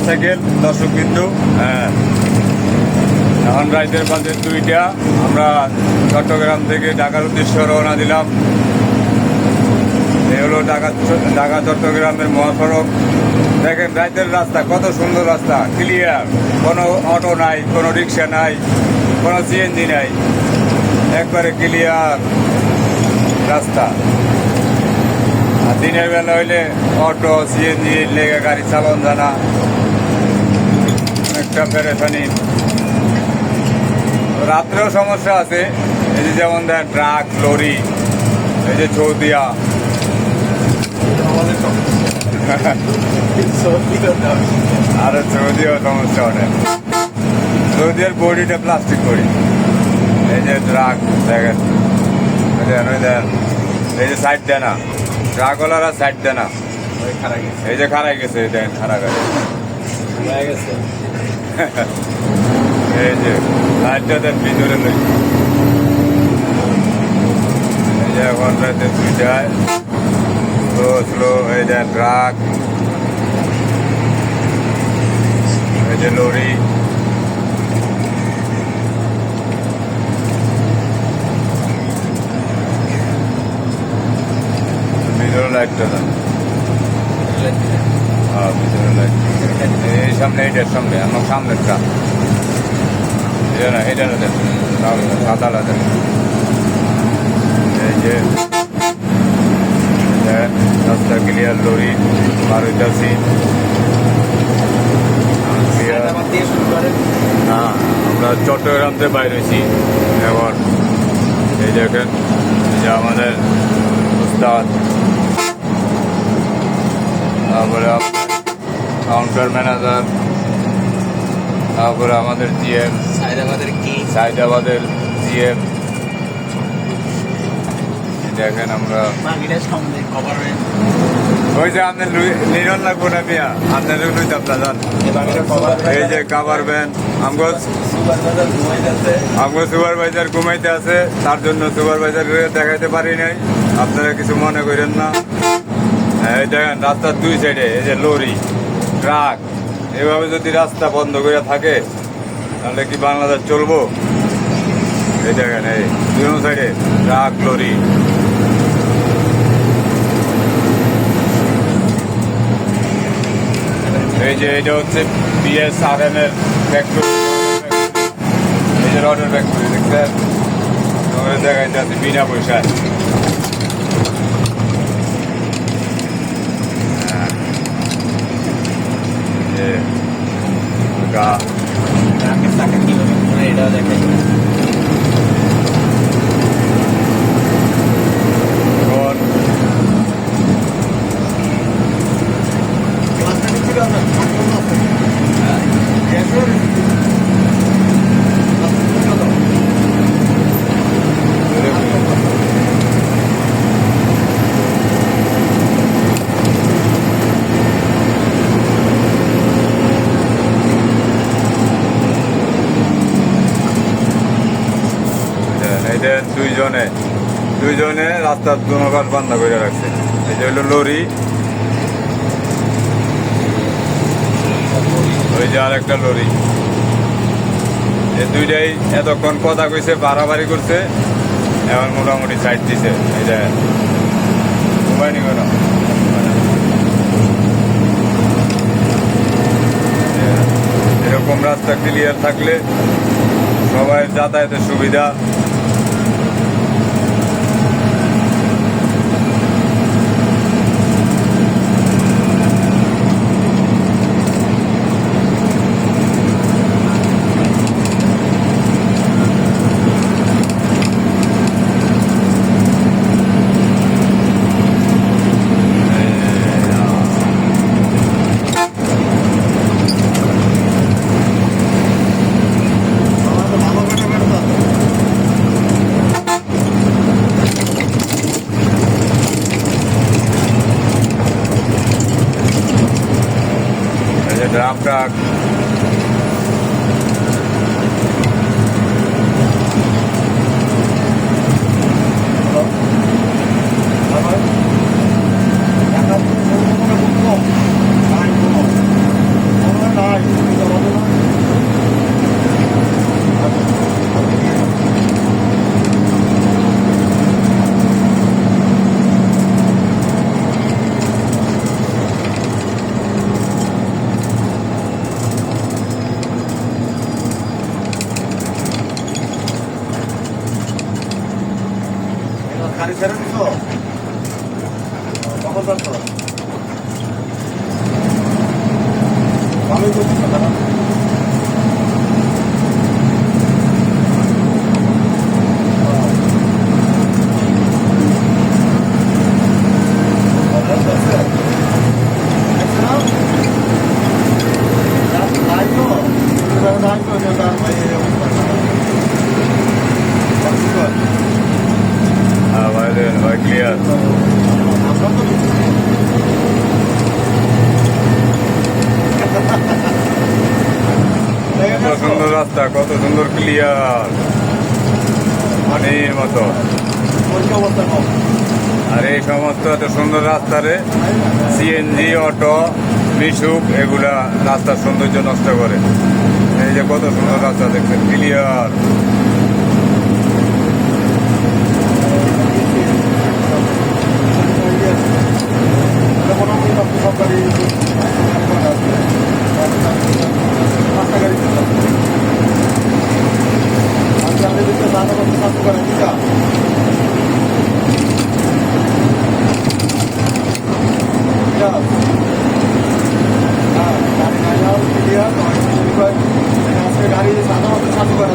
Motorcycle দর্শক বিন্দু। হ্যাঁ, এখন রাইতের বাজে 2টা। আমরা চট্টগ্রাম থেকে ঢাকার উদ্দেশ্যে রওনা দিলাম। এই হলো ঢাকা চট্টগ্রামের মহাসড়ক। দেখেন রাইতের রাস্তা কত সুন্দর, রাস্তা ক্লিয়ার, কোনো অটো নাই, কোনো রিক্সা নাই, কোনো সিএনজি নাই, একবারে ক্লিয়ার রাস্তা। আর দিনের বেলা হইলে অটো সিএনজি লেগে গাড়ি চালান জানা অনেকটা পেরেশানি। রাত্রেও সমস্যা আছে, এই যে যেমন দেন ট্রাক, লরি, এই যে চৌদিয়া, আর সৌদিও সমস্যা অনেক। সৌদিয়ার বডিটা প্লাস্টিক বডি। এই যে ট্রাক দেখেন, দেন এই যে সাইড দেয় না, ট্রাকওয়ালারা সাইড দেয় না, এই যে খারাই গেছে, দেখেন খারা গাড়ি গেছে। এই যে লাইটটা দেন ভিতরে লই, এই যে এখন রাতে 2টায় স্লো। এই যে ট্রাক, এই যে লরি, ভিতরে লাইটটা দেন। হ্যাঁ, ভিতরে লাইট এই সামনে, এইটার সামনে, আমার সামনেরটা এটা না দেন, সাদালা দেন। এই যে রাস্তা ক্লিয়ার, লরি পার হইতেছি। হ্যাঁ, আমরা চট্টগ্রাম থেকে বাইর হয়েছি এখন। এই দেখেন, এই যে আমাদের উস্তাদ, তারপরে কাউন্টার ম্যানেজার, তারপরে আমাদের জিএম, সাইদাবাদের জিএম। দেখেন আমরা ওই যে আপনার নিরন লাগবো না মিয়া, আপনার লইতাম না জান। এই যে কাভার ভ্যান, আমগো সুপারভাইজার ঘুমাইতে আছে, তার জন্য সুপারভাইজার দেখাইতে পারি নাই, আপনারা কিছু মনে করেন না। এই দেখেন রাস্তার 2 সাইডে এই যে লরি, ট্রাক, এভাবে যদি রাস্তা বন্ধ করে থাকে তাহলে কি বাংলাদেশ চলবো? এই দেখেন এই 2 সাইডে ট্রাক, লরি। এই যে এটা হচ্ছে BSRM এর ফ্যাক্টরি, এই যে রডের ফ্যাক্টরি দেখছেন, দেখাইতে আছে বিনা পয়সায়। এটাও দেখাই। দুইজনে রাস্তার দুপাশ বন্ধ করে রাখছে। এই যে হলো লরি, ওই যে আর একটা লরি। এই দুইটাই এতক্ষণ কথা কইছে, বাড়াবাড়ি করছে, এখন মোটামুটি সাইড দিছে। এই যে মোবাইল কেন এরকম রাস্তা ক্লিয়ার থাকলে সবাই যাতায়াতের সুবিধা। ড্রাম ট্রাক, গাড়ি ছেড়ে দিছ কখন যাচ্ছ ভালোই করছিস না হ্যাঁ ভাই দেন ভাই ক্লিয়ার। কত সুন্দর রাস্তা, কত সুন্দর ক্লিয়ার, পানির মতো। আর এই সমস্ত এত সুন্দর রাস্তারে সিএনজি, অটো, মিশুক এগুলা রাস্তার সৌন্দর্য নষ্ট করে। এই যে কত সুন্দর রাস্তা দেখছেন, ক্লিয়ার। গাড়ি সাধারণত সাথে করা